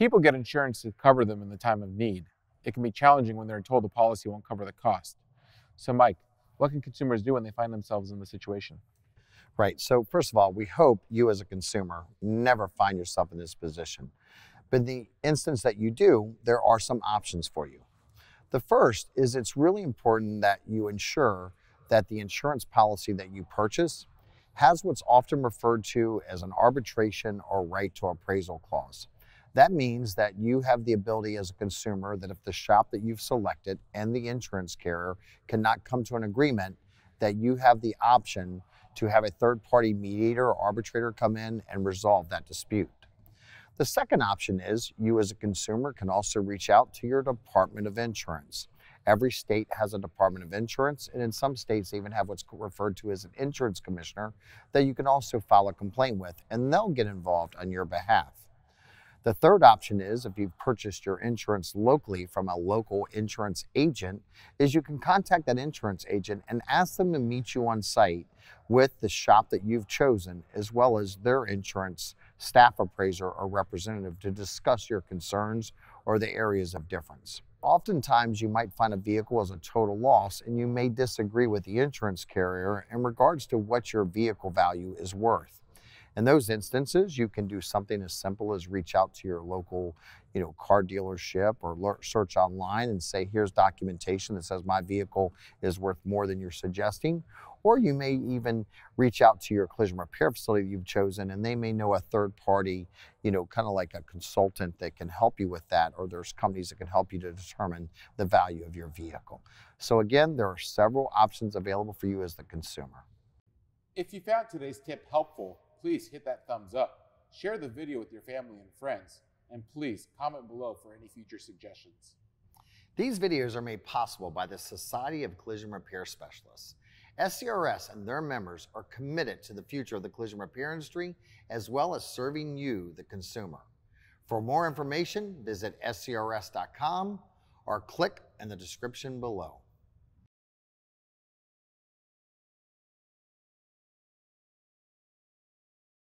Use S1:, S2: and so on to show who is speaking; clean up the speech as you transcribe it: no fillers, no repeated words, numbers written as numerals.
S1: People get insurance to cover them in the time of need. It can be challenging when they're told the policy won't cover the cost. So Mike, what can consumers do when they find themselves in this situation?
S2: Right. So first of all, we hope you as a consumer never find yourself in this position. But in the instance that you do, there are some options for you. The first is it's really important that you ensure that the insurance policy that you purchase has what's often referred to as an arbitration or right to appraisal clause. That means that you have the ability as a consumer that if the shop that you've selected and the insurance carrier cannot come to an agreement, that you have the option to have a third-party mediator or arbitrator come in and resolve that dispute. The second option is you as a consumer can also reach out to your Department of Insurance. Every state has a Department of Insurance, and in some states they even have what's referred to as an insurance commissioner that you can also file a complaint with, and they'll get involved on your behalf. The third option is if you've purchased your insurance locally from a local insurance agent, is you can contact that insurance agent and ask them to meet you on site with the shop that you've chosen, as well as their insurance staff appraiser or representative to discuss your concerns or the areas of difference. Oftentimes, you might find a vehicle as a total loss and you may disagree with the insurance carrier in regards to what your vehicle value is worth. In those instances, you can do something as simple as reach out to your local, car dealership or search online and say, here's documentation that says my vehicle is worth more than you're suggesting. Or you may even reach out to your collision repair facility you've chosen, and they may know a third party, kind of like a consultant that can help you with that, or there's companies that can help you to determine the value of your vehicle. So again, there are several options available for you as the consumer.
S1: If you found today's tip helpful, please hit that thumbs up, share the video with your family and friends, and please comment below for any future suggestions.
S2: These videos are made possible by the Society of Collision Repair Specialists. SCRS and their members are committed to the future of the collision repair industry, as well as serving you, the consumer. For more information, visit scrs.com or click in the description below.